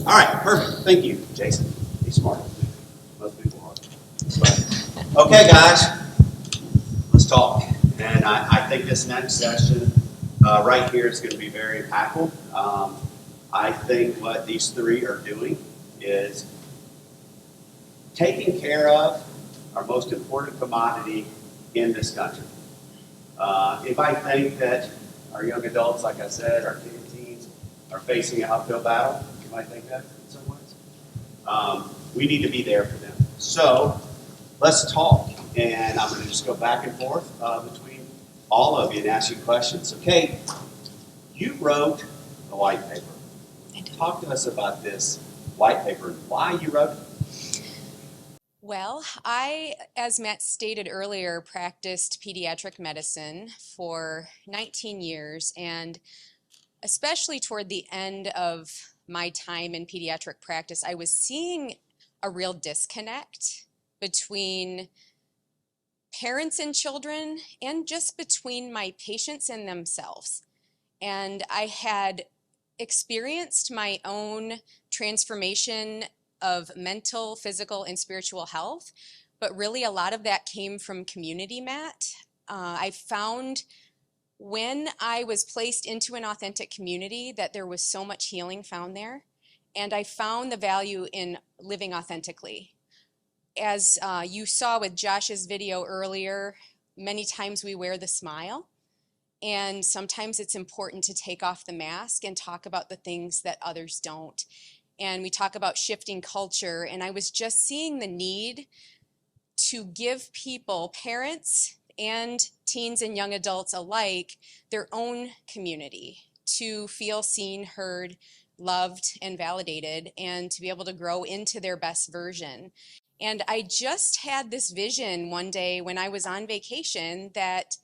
All right, perfect. Thank you, Jason. Be smart. Most people are. But, okay, guys, let's talk. And I think this next session right here is going to be very impactful. I think what these three are doing is taking care of our most important commodity in this country. If I think that our young adults, like I said, our teens are facing an uphill battle, you might think that in some ways. We need to be there for them. So let's talk. And I'm going to just go back and forth between all of you and ask you questions. Okay, you wrote a white paper. Talk to us about this white paper and why you wrote it. Well, I, as Matt stated earlier, practiced pediatric medicine for 19 years, and especially toward the end of my time in pediatric practice, I was seeing a real disconnect between parents and children and just between my patients and themselves. And I had experienced my own transformation of mental, physical, and spiritual health, but really a lot of that came from community, Matt. I found when I was placed into an authentic community that there was so much healing found there, and I found the value in living authentically. As you saw with Josh's video earlier, many times we wear the smile, and sometimes it's important to take off the mask and talk about the things that others don't. And we talk about shifting culture, and I was just seeing the need to give people, parents and teens and young adults alike, their own community to feel seen, heard, loved, and validated, and to be able to grow into their best version. And I just had this vision one day when I was on vacation that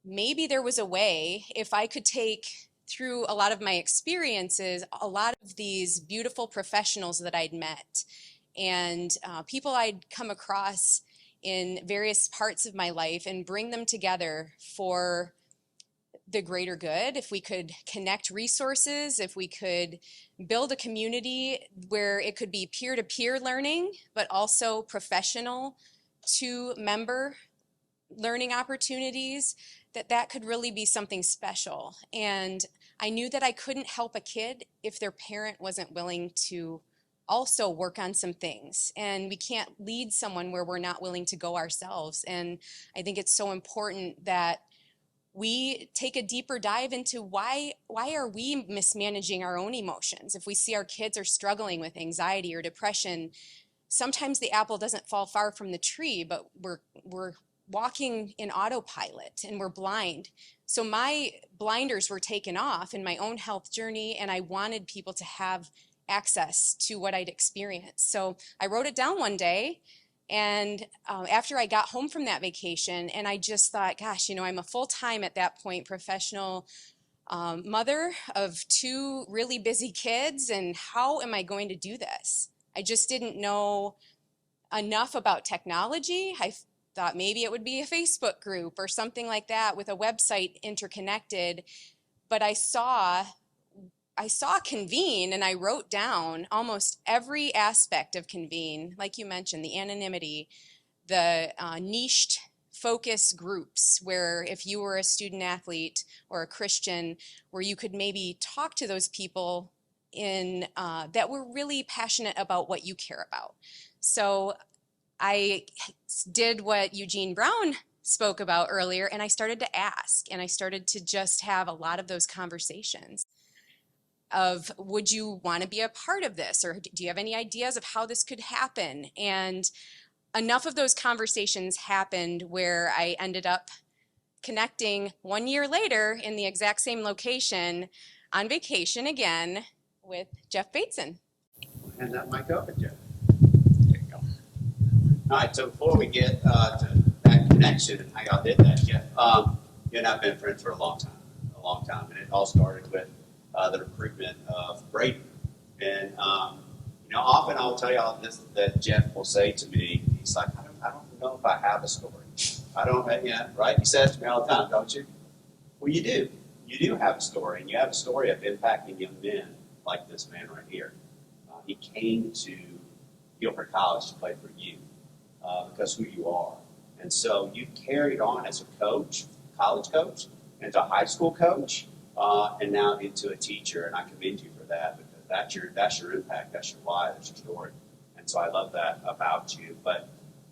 maybe there was a way, if I could take through a lot of my experiences, a lot of these beautiful professionals that I'd met and people I'd come across in various parts of my life and bring them together for the greater good. If we could connect resources, if we could build a community where it could be peer-to-peer learning, but also professional to member learning opportunities, that could really be something special. And I knew that I couldn't help a kid if their parent wasn't willing to also work on some things. And we can't lead someone where we're not willing to go ourselves. And I think it's so important that we take a deeper dive into why are we mismanaging our own emotions. If we see our kids are struggling with anxiety or depression, sometimes the apple doesn't fall far from the tree, but we're walking in autopilot and we're blind. So my blinders were taken off in my own health journey, and I wanted people to have access to what I'd experienced. So I wrote it down one day, and after I got home from that vacation, and I just thought, gosh, I'm a full-time at that point professional mother of two really busy kids, and how am I going to do this? I just didn't know enough about technology. I thought maybe it would be a Facebook group or something like that with a website interconnected. But I saw Convene, and I wrote down almost every aspect of Convene, like you mentioned, the anonymity, the niched focus groups where if you were a student athlete or a Christian, where you could maybe talk to those people in that were really passionate about what you care about. So I did what Eugene Brown spoke about earlier, and I started to ask, and I started to just have a lot of those conversations of, would you want to be a part of this? Or do you have any ideas of how this could happen? And enough of those conversations happened where I ended up connecting 1 year later in the exact same location on vacation again with Jeff Bateson. And that mic up, Jeff. There you go. All right, so before we get to that connection and how y'all did that, Jeff, you and I have been friends for a long time. And it all started with the recruitment of Brady. And, often I'll tell y'all this, that Jeff will say to me, he's like, I don't know if I have a story. I don't, right? He says to me all the time, don't you? Well, you do. You do have a story, and you have a story of impacting young men like this man right here. he came to Guilford College to play for you because who you are. And so you carried on as a coach, college coach, and a high school coach, and now into a teacher. And I commend you for that because that's your impact, that's your why, that's your story. And so I love that about you. But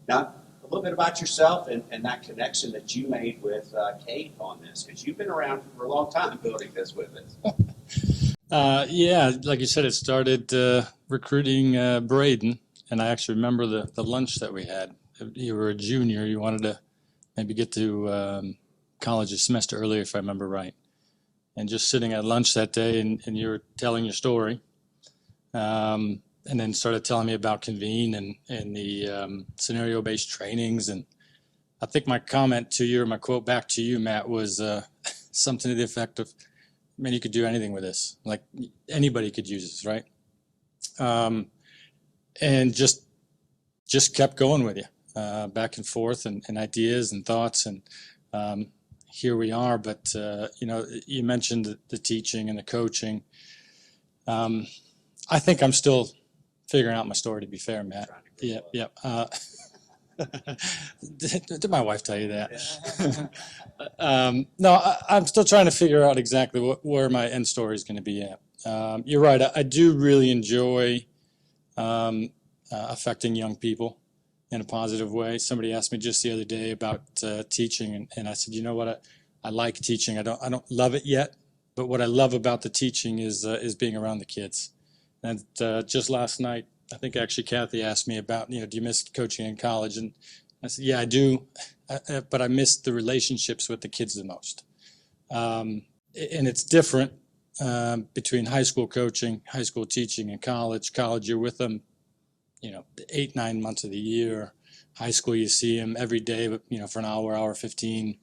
now a little bit about yourself and that connection that you made with Kate on this, because you've been around for a long time building this with us. Yeah, like you said, it started recruiting Braden, and I actually remember the lunch that we had. You were a junior. You wanted to maybe get to college a semester earlier, if I remember right. And just sitting at lunch that day, and you were telling your story, and then started telling me about Convene and the scenario-based trainings. And I think my comment to you, or my quote back to you, Matt, was something to the effect of, man, you could do anything with this. Like anybody could use this, right? And just kept going with you, back and forth, and ideas and thoughts, and here we are. But you mentioned the teaching and the coaching. I think I'm still figuring out my story, to be fair, Matt. Yeah. Did my wife tell you that? No, I'm still trying to figure out exactly where my end story is going to be at. You're right. I do really enjoy affecting young people in a positive way. Somebody asked me just the other day about teaching, and I said, you know what? I like teaching. I don't love it yet, but what I love about the teaching is being around the kids. And just last night, I think actually Kathy asked me about, do you miss coaching in college? And I said, yeah, I do, but I miss the relationships with the kids the most. And it's different between high school coaching, high school teaching, and college. College, you're with them, 8-9 months of the year. High school, you see them every day, but for an hour 15.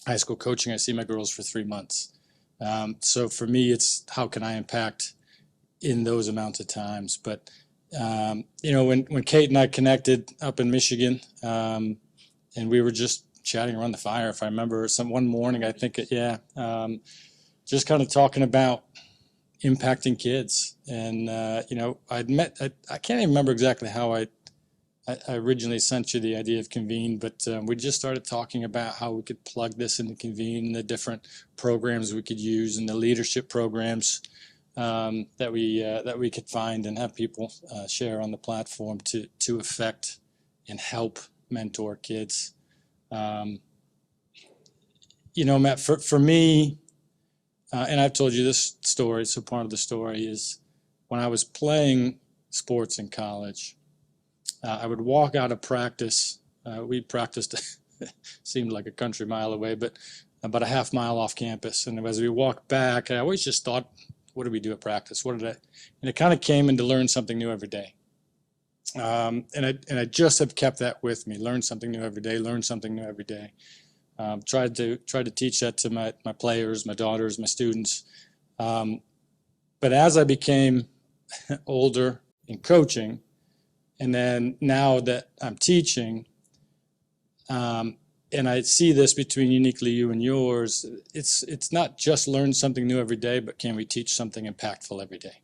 High school coaching, I see my girls for 3 months. So for me, it's how can I impact in those amounts of times. But when Kate and I connected up in Michigan, and we were just chatting around the fire, if I remember, one morning, I think, just kind of talking about impacting kids. And I can't even remember exactly how I originally sent you the idea of Convene, but we just started talking about how we could plug this into Convene, and the different programs we could use, and the leadership programs that we could find and have people share on the platform to affect and help mentor kids. Matt, for me, and I've told you this story, so part of the story is when I was playing sports in college, I would walk out of practice. We practiced, seemed like a country mile away, but about a half mile off campus. And as we walked back, I always just thought, what did we do at practice? And it kind of came in to learn something new every day. And I just have kept that with me. Learn something new every day. Learn something new every day. Tried to teach that to my players, my daughters, my students. But as I became older in coaching, and then now that I'm teaching, and I see this between Uniquely You and yours, it's not just learn something new every day, but can we teach something impactful every day?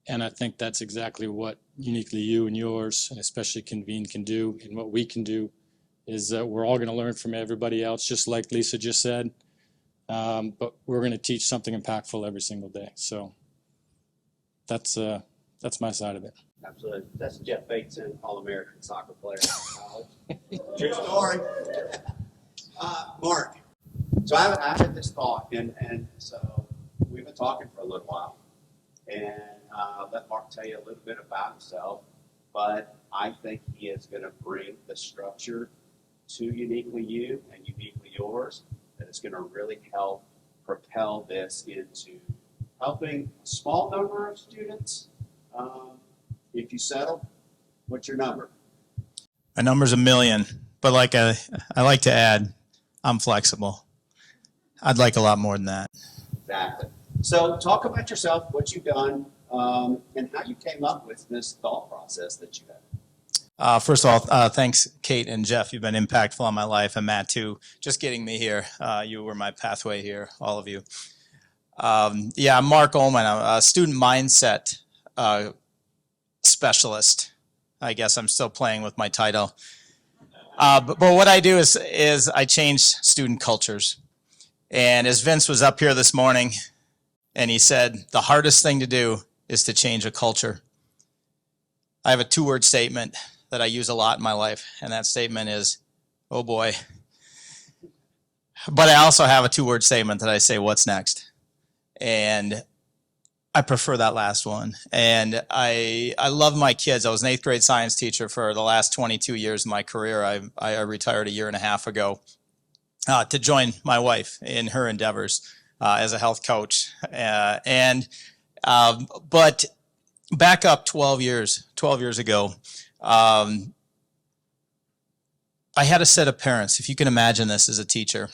And I think that's exactly what Uniquely You and yours, and especially Convene, can do, and what we can do is we're all going to learn from everybody else, just like Lisa just said, but we're going to teach something impactful every single day. So that's my side of it. Absolutely. That's Jeff Bateson, All-American soccer player in college. True story. Mark, so I had this thought, and so we've been talking for a little while, and let Mark tell you a little bit about himself, but I think he is going to bring the structure to Uniquely You and Uniquely Yours that is going to really help propel this into helping a small number of students. If you settle, what's your number? My number's 1 million, but like I like to add, I'm flexible. I'd like a lot more than that. Exactly. So talk about yourself, what you've done, and how you came up with this thought process that you had. First of all, thanks, Kate and Jeff. You've been impactful on my life, and Matt, too. Just getting me here. You were my pathway here, all of you. I'm Mark Ullman. I'm a student mindset specialist. I guess I'm still playing with my title. But what I do is I change student cultures. And as Vince was up here this morning, and he said, the hardest thing to do is to change a culture. I have a 2-word statement that I use a lot in my life, and that statement is, oh boy. But I also have a 2-word statement that I say, what's next? And I prefer that last one. And I love my kids. I was an 8th grade science teacher for the last 22 years of my career. I retired a year and a half ago to join my wife in her endeavors as a health coach. But back up 12 years ago, I had a set of parents. If you can imagine this as a teacher,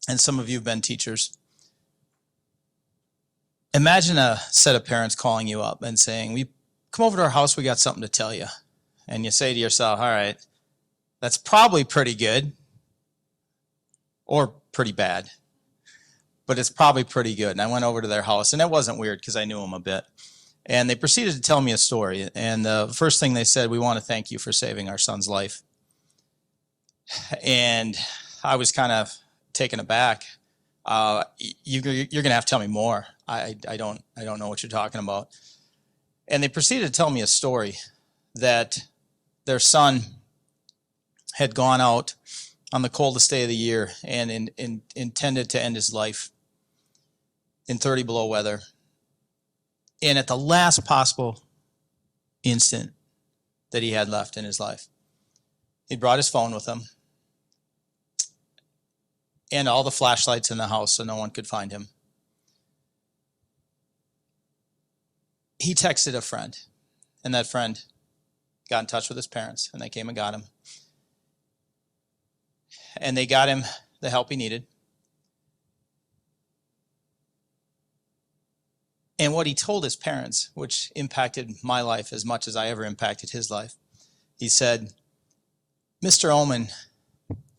and some of you have been teachers, imagine a set of parents calling you up and saying, "We come over to our house, we got something to tell you." And you say to yourself, all right, that's probably pretty good or pretty bad, but it's probably pretty good. And I went over to their house, and it wasn't weird because I knew them a bit. And they proceeded to tell me a story. And the first thing they said, "We want to thank you for saving our son's life." And I was kind of taken aback. You're going to have to tell me more. I don't know what you're talking about. And they proceeded to tell me a story that their son had gone out on the coldest day of the year and intended to end his life in 30 below weather. And at the last possible instant that he had left in his life, he brought his phone with him and all the flashlights in the house so no one could find him. He texted a friend, and that friend got in touch with his parents, and they came and got him. And they got him the help he needed. And what he told his parents, which impacted my life as much as I ever impacted his life, he said, "Mr. Ullman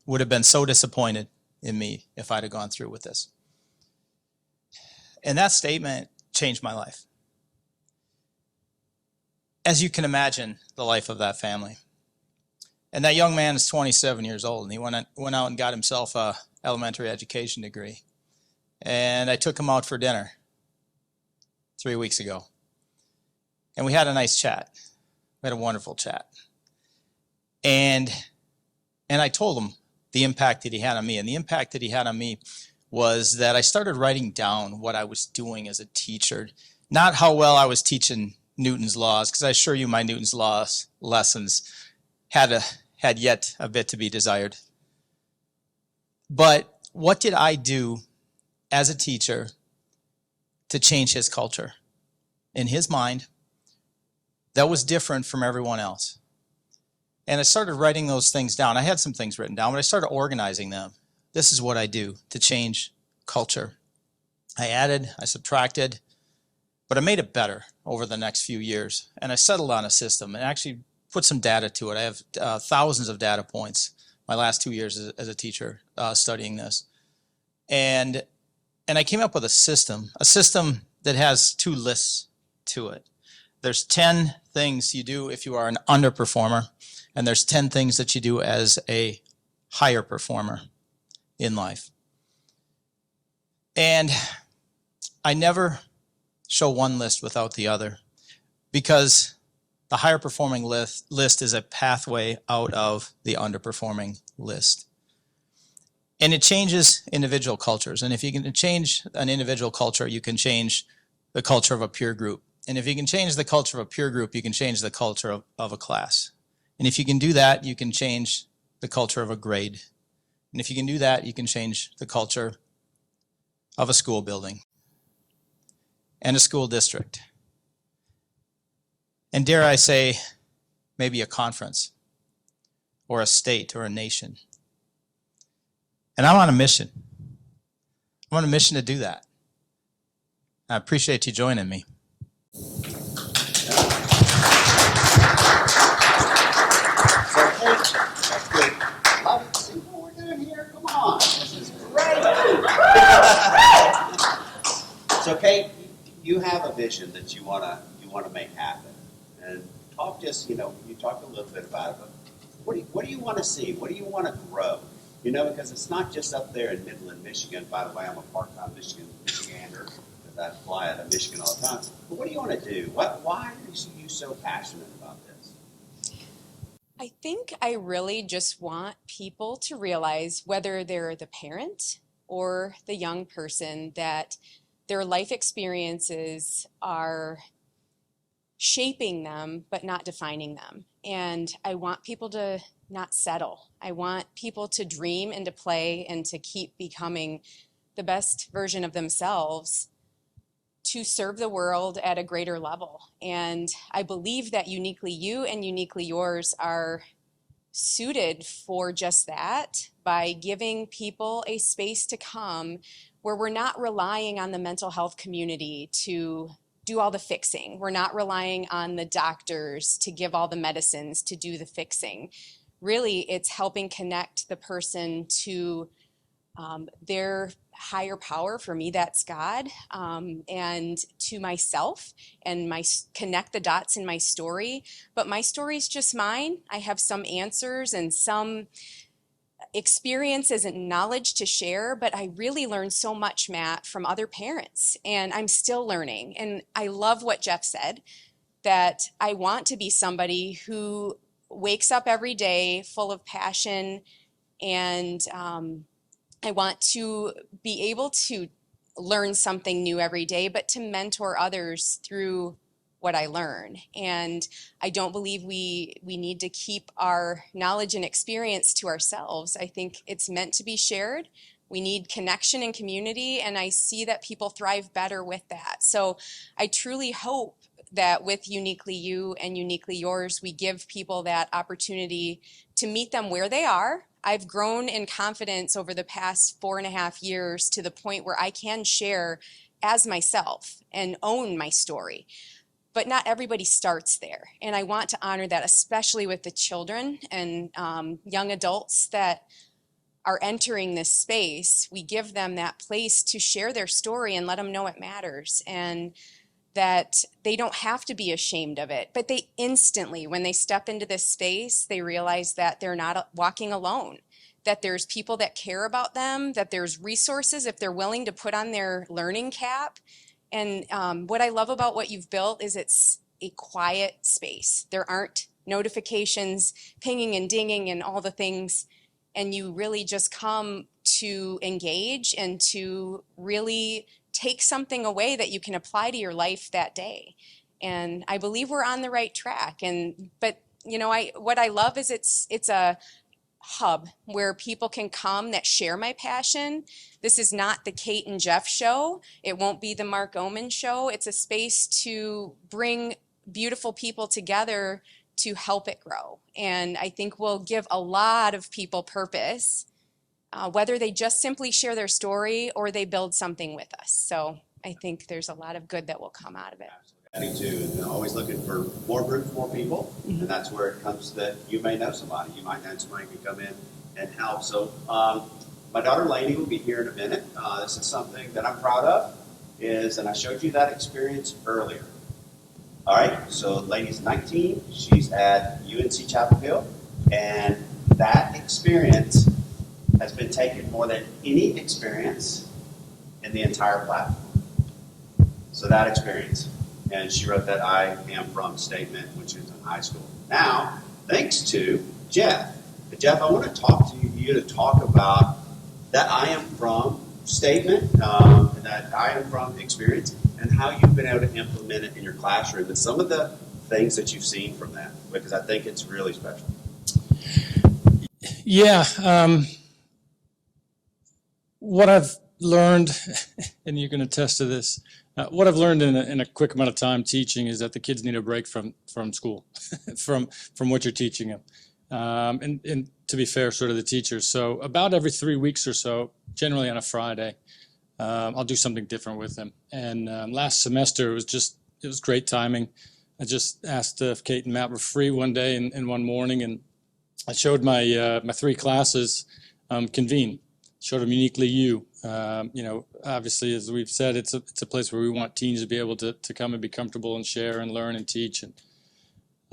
would have been so disappointed in me if I'd have gone through with this." And that statement changed my life. As you can imagine, the life of that family. And that young man is 27 years old, and he went out and got himself a elementary education degree. And I took him out for dinner 3 weeks ago. And we had a nice chat. We had a wonderful chat. And I told him the impact that he had on me. And the impact that he had on me was that I started writing down what I was doing as a teacher. Not how well I was teaching Newton's laws, because I assure you my Newton's laws lessons had yet a bit to be desired. But what did I do as a teacher to change his culture? In his mind, that was different from everyone else. And I started writing those things down. I had some things written down, but I started organizing them. This is what I do to change culture. I added, I subtracted, but I made it better over the next few years. And I settled on a system and actually put some data to it. I have thousands of data points my last 2 years as a teacher studying this. And I came up with a system that has 2 lists to it. There's 10 things you do if you are an underperformer, and there's 10 things that you do as a higher performer in life. And I never show one list without the other, because the higher performing list is a pathway out of the underperforming list. And it changes individual cultures. And if you can change an individual culture, you can change the culture of a peer group. And if you can change the culture of a peer group, you can change the culture of a class. And if you can do that, you can change the culture of a grade. And if you can do that, you can change the culture of a school building and a school district. And dare I say, maybe a conference or a state or a nation. And I'm on a mission. I'm on a mission to do that. I appreciate you joining me. Love it. See what we're doing here? Come on. This is great. So, Kate, you have a vision that you want to make happen. and talk just, you talked a little bit about it, but what do you want to see? What do you want to grow? Because it's not just up there in Midland, Michigan. By the way, I'm a part-time Michigander because I fly out of Michigan all the time. But what do you want to do? Why are you so passionate about this? I think I really just want people to realize, whether they're the parent or the young person, that their life experiences are shaping them but not defining them. And I want people to not settle. I want people to dream and to play and to keep becoming the best version of themselves to serve the world at a greater level. And I believe that Uniquely You and Uniquely Yours are suited for just that, by giving people a space to come where we're not relying on the mental health community to do all the fixing. We're not relying on the doctors to give all the medicines to do the fixing. Really, it's helping connect the person to their higher power. For me, that's God, and to myself, and connect the dots in my story. But my story is just mine. I have some answers and some experiences and knowledge to share, but I really learned so much, Matt, from other parents, and I'm still learning. And I love what Jeff said, that I want to be somebody who wakes up every day full of passion, and I want to be able to learn something new every day, but to mentor others through what I learn. And I don't believe we need to keep our knowledge and experience to ourselves. I think it's meant to be shared. We need connection and community, and I see that people thrive better with that. So I truly hope that with Uniquely You and Uniquely Yours, we give people that opportunity to meet them where they are. I've grown in confidence over the past 4.5 years to the point where I can share as myself and own my story. But not everybody starts there. And I want to honor that, especially with the children and young adults that are entering this space. We give them that place to share their story and let them know it matters, and that they don't have to be ashamed of it. But they instantly, when they step into this space, they realize that they're not walking alone, that there's people that care about them, that there's resources if they're willing to put on their learning cap. And what I love about what you've built is it's a quiet space. There aren't notifications pinging and dinging and all the things. And you really just come to engage and to really take something away that you can apply to your life that day. And I believe we're on the right track. But what I love is it's a hub where people can come that share my passion. This is not the Kate and Jeff show. It won't be the Mark Oman show. It's a space to bring beautiful people together to help it grow. And I think we'll give a lot of people purpose, whether they just simply share their story or they build something with us. So I think there's a lot of good that will come out of it. Me too, and always looking for more groups, more people, and that's where it comes that you may know somebody. You might know somebody who can come in and help. So my daughter Lainey will be here in a minute. This is something that I'm proud of, and I showed you that experience earlier. All right, so Lainey's 19. She's at UNC Chapel Hill, and that experience has been taken more than any experience in the entire platform. So that experience. And she wrote that I am from statement, which is in high school. Now, thanks to Jeff. Jeff, I want to talk to you to talk about that I am from statement, that I am from experience, and how you've been able to implement it in your classroom and some of the things that you've seen from that, because I think it's really special. Yeah. What I've learned, and you can attest to this, what I've learned in a quick amount of time teaching is that the kids need a break from school, from what you're teaching them. And to be fair, sort of the teachers. So about every 3 weeks or so, generally on a Friday, I'll do something different with them. And last semester, it was great timing. I just asked if Kate and Matt were free one day and one morning, and I showed my 3 classes convene. Showed them Uniquely You. Obviously, as we've said, it's a place where we want teens to be able to come and be comfortable and share and learn and teach. And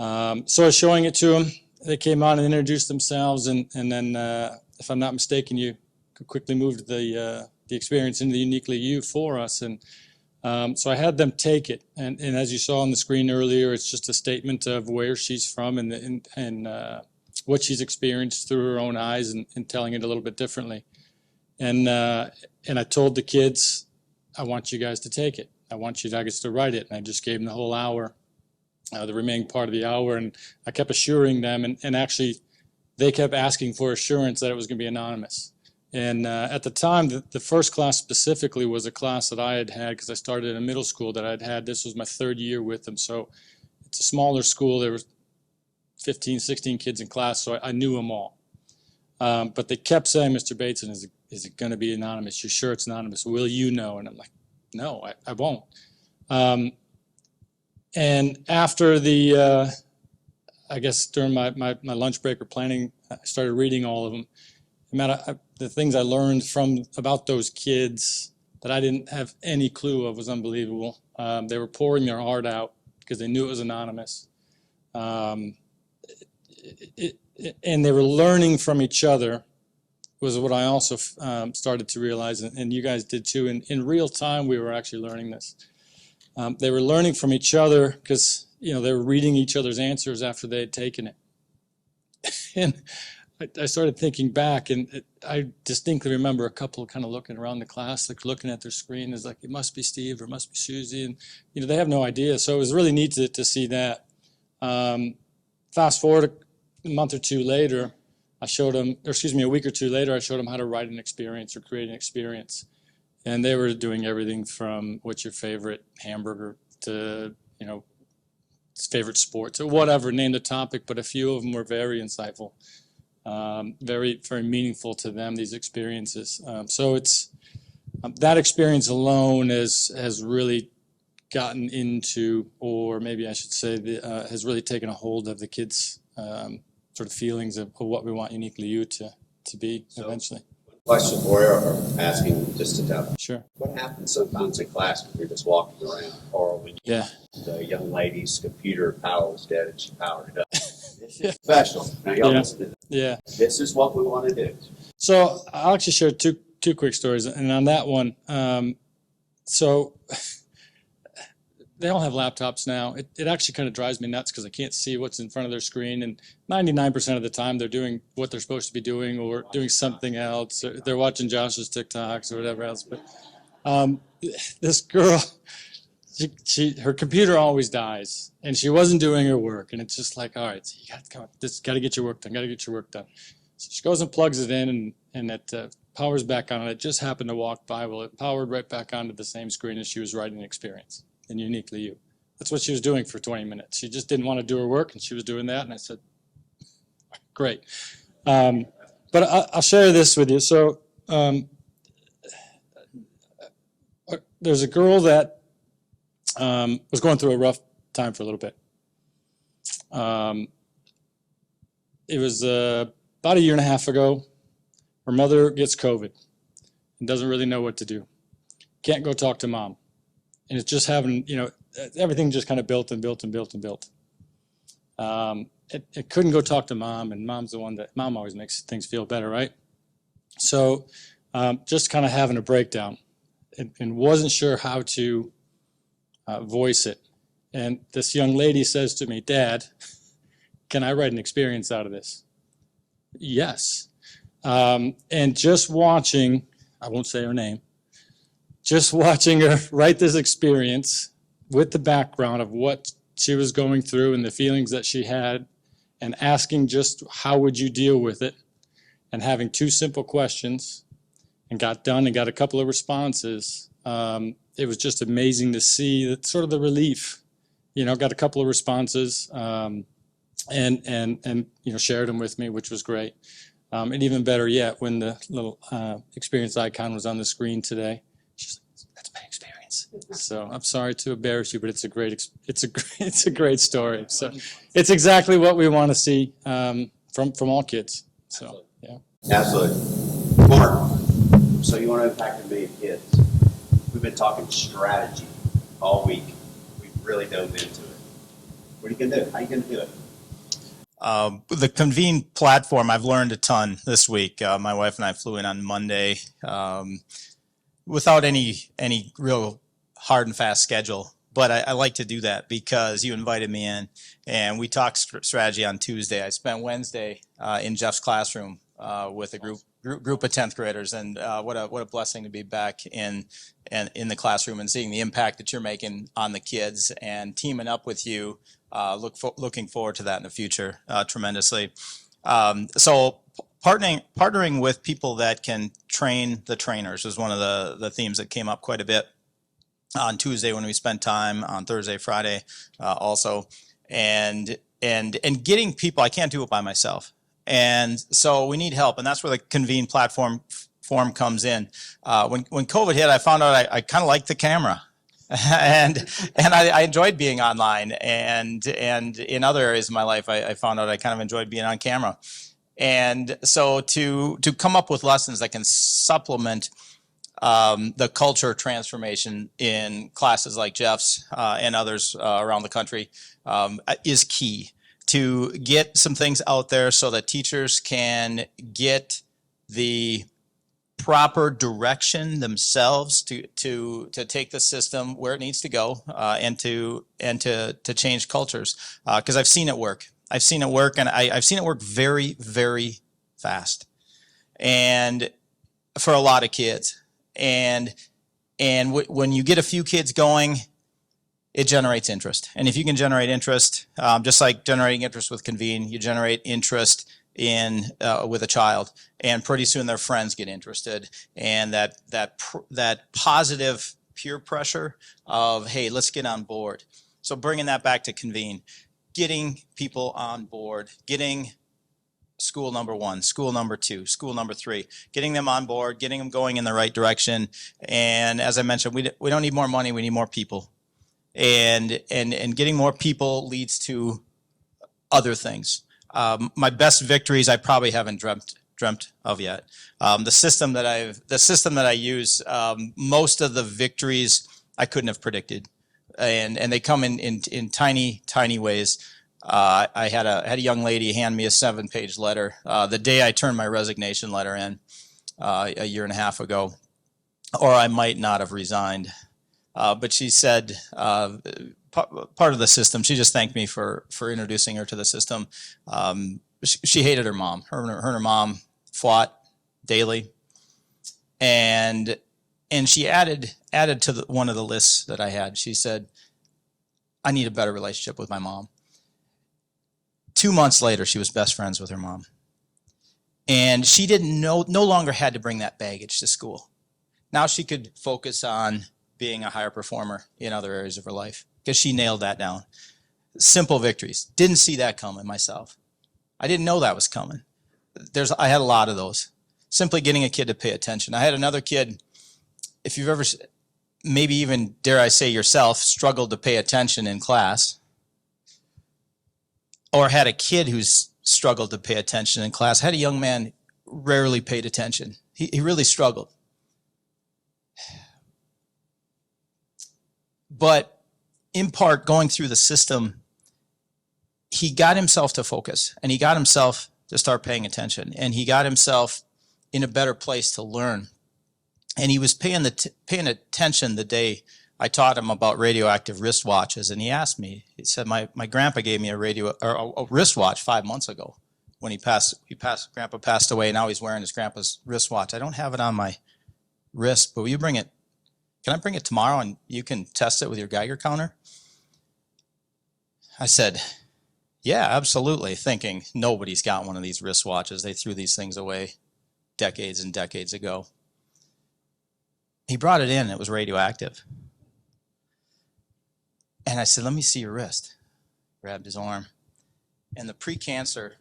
So I was showing it to them. They came on and introduced themselves, and then, if I'm not mistaken, you quickly moved the experience into the Uniquely You for us. And so I had them take it. And as you saw on the screen earlier, it's just a statement of where she's from and what she's experienced through her own eyes, and telling it a little bit differently. And I told the kids, I want you guys to take it. I want you guys to write it. And I just gave them the whole hour, the remaining part of the hour. And I kept assuring them, and actually they kept asking for assurance that it was going to be anonymous. And at the time, the first class specifically was a class that I had because I started in a middle school that I'd had. This was my third year with them. So it's a smaller school. There were 15, 16 kids in class, so I knew them all. But they kept saying, Mr. Bateson, is it going to be anonymous? You're sure it's anonymous? Will you know? And I'm like, no, I won't. And after I guess during my lunch break or planning, I started reading all of them. The things I learned about those kids that I didn't have any clue of was unbelievable. They were pouring their heart out because they knew it was anonymous. And they were learning from each other, was what I also started to realize, and you guys did too. In real time, we were actually learning this. They were learning from each other because they were reading each other's answers after they had taken it. And I started thinking back, and I distinctly remember a couple kind of looking around the class, like looking at their screen, is like, it must be Steve or it must be Susie, and they have no idea. So it was really neat to see that. Fast forward a month or two later, a week or two later, I showed them how to write an experience or create an experience. And they were doing everything from what's your favorite hamburger to, favorite sport or whatever, name the topic, but a few of them were very insightful, very, very meaningful to them, these experiences. So it's that experience alone has really gotten into, or maybe I should say, has really taken a hold of the kids' sort of feelings of what we want Uniquely You to be eventually. Question for you, or asking just to tell. Sure. What happens sometimes in class when you're just walking around, or when the young lady's computer power was dead and she powered it up? This is special. Now y'all listen to this. Yeah. This is what we want to do. So I'll actually share two quick stories. And on that one, so they all have laptops now. It actually kind of drives me nuts because I can't see what's in front of their screen. And 99% of the time they're doing what they're supposed to be doing or doing something else. Or they're watching Josh's TikToks or whatever else. But this girl, her computer always dies, and she wasn't doing her work. And it's just like, all right, you got to get your work done. So she goes and plugs it in, and it powers back on. It just happened to walk by. Well, it powered right back onto the same screen as she was writing an experience in Uniquely You. That's what she was doing for 20 minutes. She just didn't want to do her work, and she was doing that. And I said, great. But I'll share this with you. So there's a girl that was going through a rough time for a little bit. It was about a year and a half ago. Her mother gets COVID and doesn't really know what to do. Can't go talk to mom. And it's just having, everything just kind of built. It couldn't go talk to mom, and mom's the one that, mom always makes things feel better, right? So just kind of having a breakdown and wasn't sure how to voice it. And this young lady says to me, Dad, can I write an experience out of this? Yes. And just watching, I won't say her name, just watching her write this experience with the background of what she was going through and the feelings that she had, and asking just how would you deal with it, and having two simple questions, and got done and got a couple of responses. It was just amazing to see that sort of the relief, got a couple of responses, and shared them with me, which was great. And even better yet, when the little experience icon was on the screen today, she's like, "That's my experience." So I'm sorry to embarrass you, but it's a great story. So it's exactly what we want to see from all kids. So yeah. Absolutely. Mark, so you want to impact a million kids. We've been talking strategy all week. We've really dove into it. What are you going to do? How are you going to do it? The Convene platform, I've learned a ton this week. My wife and I flew in on Monday without any real hard and fast schedule. But I like to do that because you invited me in, and we talked strategy on Tuesday. I spent Wednesday in Jeff's classroom with a group of 10th graders, and what a blessing to be back in the classroom and seeing the impact that you're making on the kids and teaming up with you. Looking forward to that in the future tremendously. So partnering with people that can train the trainers is one of the themes that came up quite a bit on Tuesday when we spent time, on Thursday, Friday also, and getting people. I can't do it by myself, and so we need help, and that's where the Convene platform comes in. When COVID hit, I found out I kind of liked the camera. and I enjoyed being online, and in other areas of my life, I found out I kind of enjoyed being on camera. And so to come up with lessons that can supplement the culture transformation in classes like Jeff's and others around the country is key to get some things out there so that teachers can get the proper direction themselves to take the system where it needs to go and to change cultures, because I've seen it work. I've seen it work, and I've seen it work very, very fast, and for a lot of kids. And when you get a few kids going, it generates interest. And if you can generate interest, just like generating interest with Convene, you generate interest with a child, and pretty soon their friends get interested, and that positive peer pressure of, hey, let's get on board. So bringing that back to Convene, getting people on board, getting school number 1, school number 2, school number 3, getting them on board, getting them going in the right direction. And as I mentioned, we don't need more money, we need more people. And getting more people leads to other things. My best victories I probably haven't dreamt of yet. The system that I use, most of the victories I couldn't have predicted, and they come in tiny ways. I had a young lady hand me a 7-page letter the day I turned my resignation letter in a year and a half ago, or I might not have resigned. But she said, part of the system, she just thanked me for introducing her to the system. She hated her mom. Her and her mom fought daily, and she added to one of the lists that I had. She said, I need a better relationship with my mom. 2 months later, she was best friends with her mom, and she no longer had to bring that baggage to school. Now she could focus on being a higher performer in other areas of her life, because she nailed that down. Simple victories. Didn't see that coming myself. I didn't know that was coming. I had a lot of those. Simply getting a kid to pay attention. I had another kid, if you've ever, maybe even, dare I say yourself, struggled to pay attention in class, or had a kid who's struggled to pay attention in class. I had a young man rarely paid attention. He really struggled. But in part, going through the system, he got himself to focus, and he got himself to start paying attention, and he got himself in a better place to learn. And he was paying attention the day I taught him about radioactive wristwatches, and he asked me, he said, my grandpa gave me a wristwatch 5 months ago when grandpa passed away. Now he's wearing his grandpa's wristwatch. I don't have it on my wrist, but will you bring it? Can I bring it tomorrow and you can test it with your Geiger counter? I said, yeah, absolutely, thinking nobody's got one of these wristwatches. They threw these things away decades and decades ago. He brought it in, it was radioactive. And I said, let me see your wrist. Grabbed his arm. And the precancer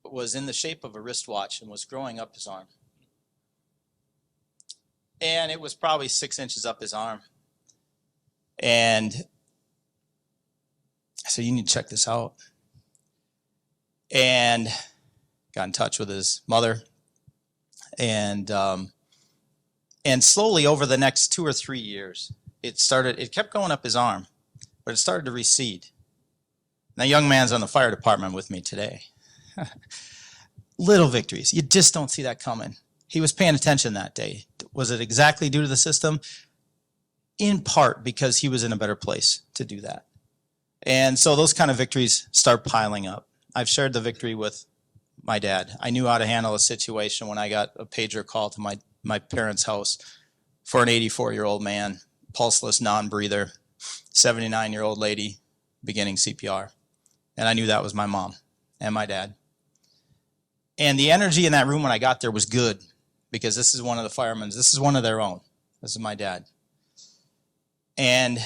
was in the shape of a wristwatch and was growing up his arm. And it was probably 6 inches up his arm. And I said, you need to check this out. And got in touch with his mother. And slowly over the next 2 or 3 years, it kept going up his arm, but it started to recede. That young man's on the fire department with me today. Little victories. You just don't see that coming. He was paying attention that day. Was it exactly due to the system? In part because he was in a better place to do that. And so those kind of victories start piling up. I've shared the victory with my dad. I knew how to handle a situation when I got a pager call to my parents' house for an 84-year-old man, pulseless, non-breather, 79-year-old lady beginning CPR. And I knew that was my mom and my dad. And the energy in that room when I got there was good, because this is one of the firemen. This is one of their own. This is my dad. And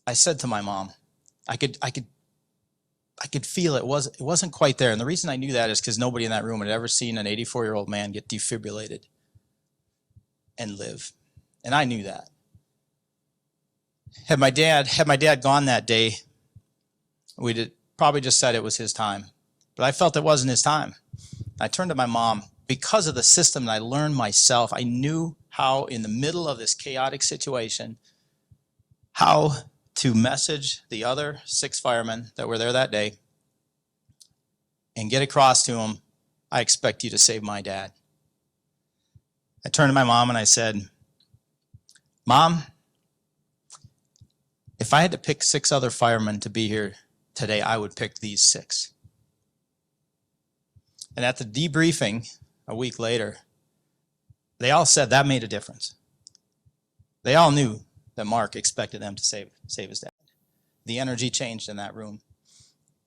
I said to my mom, I could feel it wasn't quite there. And the reason I knew that is because nobody in that room had ever seen an 84-year-old man get defibrillated and live. And I knew that. Had my dad gone that day, we'd probably just said it was his time. But I felt it wasn't his time. I turned to my mom. Because of the system that I learned myself, I knew how, in the middle of this chaotic situation, how to message the other 6 firemen that were there that day and get across to them, I expect you to save my dad. I turned to my mom and I said, Mom, if I had to pick 6 other firemen to be here today, I would pick these 6. And at the debriefing a week later, they all said that made a difference. They all knew that Mark expected them to save his dad. The energy changed in that room.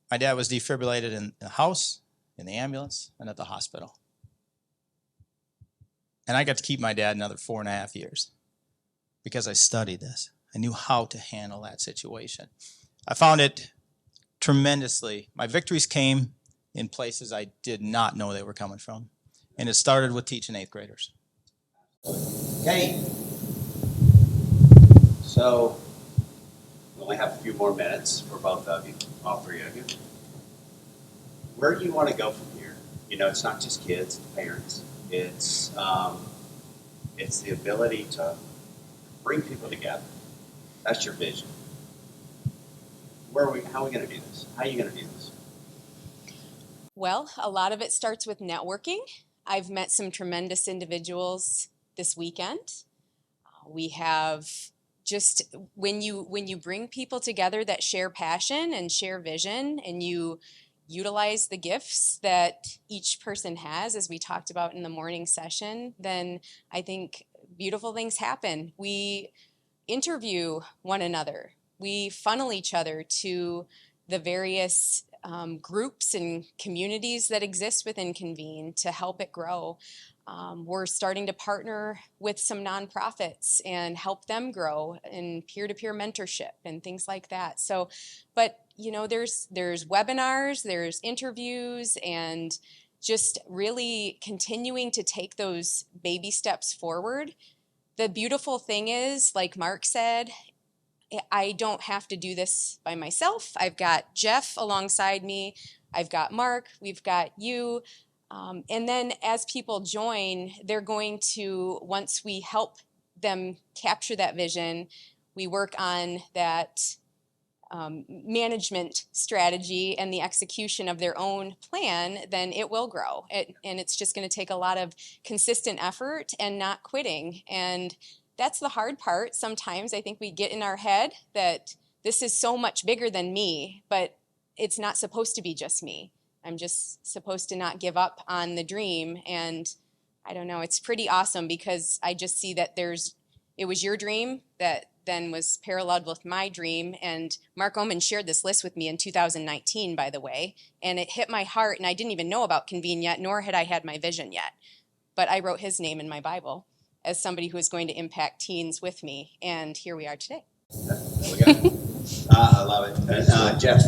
My dad was defibrillated in the house, in the ambulance, and at the hospital. And I got to keep my dad another 4.5 years because I studied this. I knew how to handle that situation. I found it tremendously. My victories came in places I did not know they were coming from. And it started with teaching 8th graders. Okay. So we only have a few more minutes for both of you, all 3 of you. Where do you want to go from here? You know, it's not just kids, it's parents. It's the ability to bring people together. That's your vision. How are we going to do this? How are you going to do this? Well, a lot of it starts with networking. I've met some tremendous individuals this weekend. We have just, when you bring people together that share passion and share vision, and you utilize the gifts that each person has, as we talked about in the morning session, then I think beautiful things happen. We interview one another. We funnel each other to the various groups and communities that exist within Convene to help it grow. We're starting to partner with some nonprofits and help them grow in peer-to-peer mentorship and things like that. So, but you know, there's webinars, there's interviews, and just really continuing to take those baby steps forward. The beautiful thing is, like Mark said, I don't have to do this by myself. I've got Jeff alongside me. I've got Mark. We've got you. And then as people join, they're going to, once we help them capture that vision, we work on that management strategy and the execution of their own plan, then it will grow. And it's just going to take a lot of consistent effort and not quitting. And that's the hard part. Sometimes I think we get in our head that this is so much bigger than me, but it's not supposed to be just me. I'm just supposed to not give up on the dream. And I don't know, it's pretty awesome because I just see that it was your dream that then was paralleled with my dream. And Mark Oman shared this list with me in 2019, by the way, and it hit my heart, and I didn't even know about Convene yet, nor had I had my vision yet. But I wrote his name in my Bible as somebody who is going to impact teens with me, and here we are today. There we go. I love it. And, Jeff?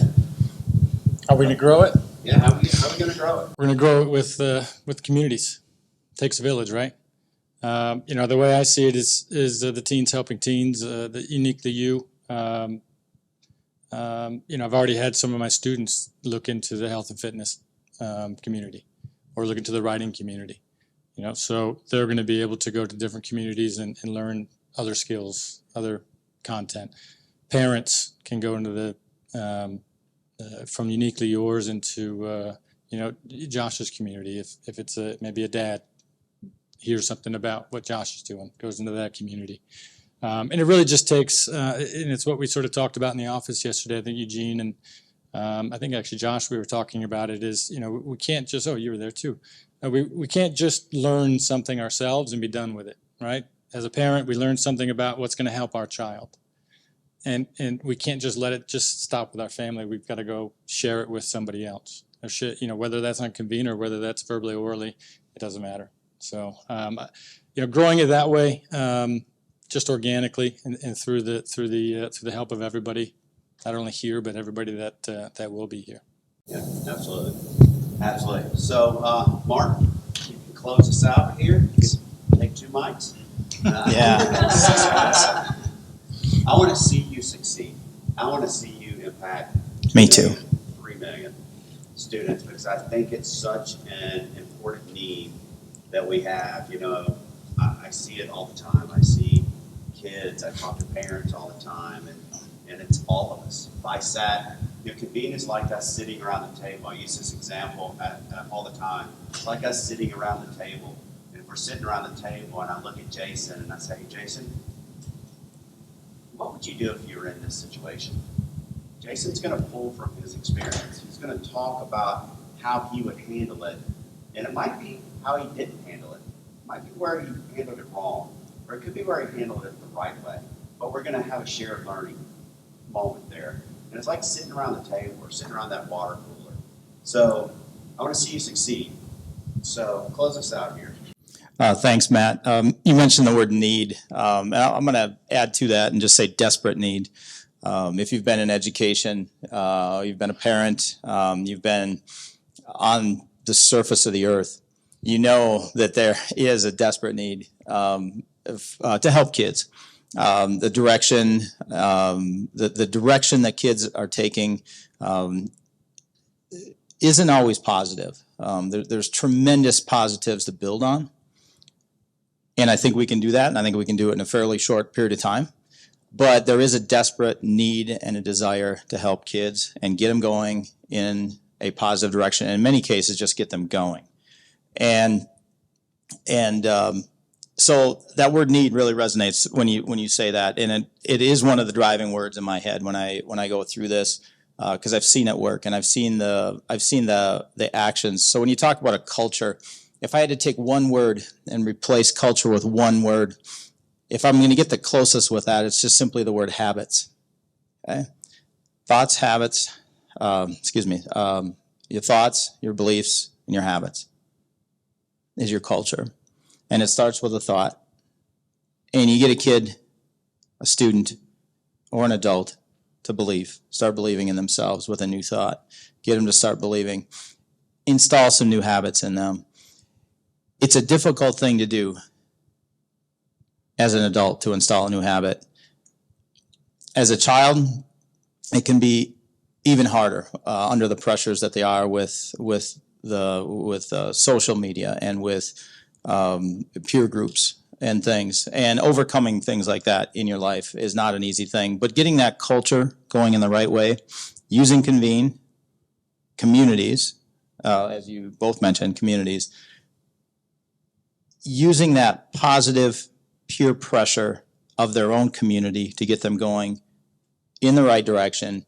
Are we going to grow it? Yeah, how are we going to grow it? We're going to grow it with communities. Takes a village, right? You know, the way I see it is the teens helping teens, the Uniquely You. You know, I've already had some of my students look into the health and fitness community, or look into the writing community. You know, so they're going to be able to go to different communities and learn other skills, other content. Parents can go into the from Uniquely Yours into Josh's community. If it's maybe a dad hears something about what Josh is doing, goes into that community. And it really just takes, and it's what we sort of talked about in the office yesterday. I think Eugene and I think actually Josh, we were talking about it is, we can't just, you were there too. We can't just learn something ourselves and be done with it, right? As a parent, we learn something about what's going to help our child. And we can't just let it just stop with our family. We've got to go share it with somebody else. Or whether that's on Convene or whether that's verbally or orally, it doesn't matter. So, growing it that way, just organically and through the help of everybody, not only here but everybody that will be here. Yeah, absolutely, absolutely. So, Mark, you can close us out here. You can take 2 mics. Yeah. I want to see you succeed. I want to see you impact. Me too. 3 million students, because I think it's such an important need that we have. I see it all the time. I see kids. I talk to parents all the time, and it's all of us. If I sat, Convene is like us sitting around the table. I use this example all the time. It's like us sitting around the table. And if we're sitting around the table and I look at Jason and I say, hey, Jason, what would you do if you were in this situation? Jason's going to pull from his experience. He's going to talk about how he would handle it. And it might be how he didn't handle it. It might be where he handled it wrong. Or it could be where he handled it the right way. But we're going to have a shared learning moment there. And it's like sitting around the table or sitting around that water cooler. So I want to see you succeed. So close us out here. Thanks, Matt. You mentioned the word need. And I'm going to add to that and just say desperate need. If you've been in education, you've been a parent, you've been on the surface of the earth, you know that there is a desperate need to help kids. The direction that kids are taking isn't always positive. There's tremendous positives to build on. And I think we can do that, and I think we can do it in a fairly short period of time. But there is a desperate need and a desire to help kids and get them going in a positive direction, and in many cases, just get them going. And so that word need really resonates when you say that, and it is one of the driving words in my head when I go through this, because I've seen it work and I've seen the actions. So when you talk about a culture, if I had to take one word and replace culture with one word, if I'm going to get the closest with that, it's just simply the word habits. Okay, thoughts, habits. Your thoughts, your beliefs, and your habits is your culture. And it starts with a thought. And you get a kid, a student, or an adult to start believing in themselves with a new thought. Get them to start believing. Install some new habits in them. It's a difficult thing to do as an adult to install a new habit. As a child, it can be even harder under the pressures that they are with social media and with peer groups and things. And overcoming things like that in your life is not an easy thing. But getting that culture going in the right way, using Convene, communities, as you both mentioned, communities, using that positive peer pressure of their own community to get them going in the right direction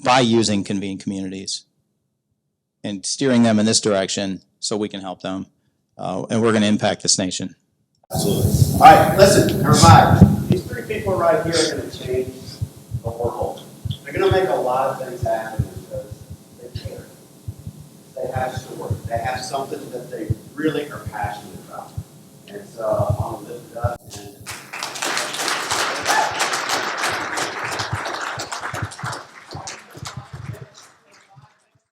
by using Convene communities and steering them in this direction so we can help them. And we're going to impact this nation. Absolutely. All right, listen, everybody. These 3 people right here are going to change the world. They're going to make a lot of things happen because they care. They have story. They have something that they really are passionate about. And so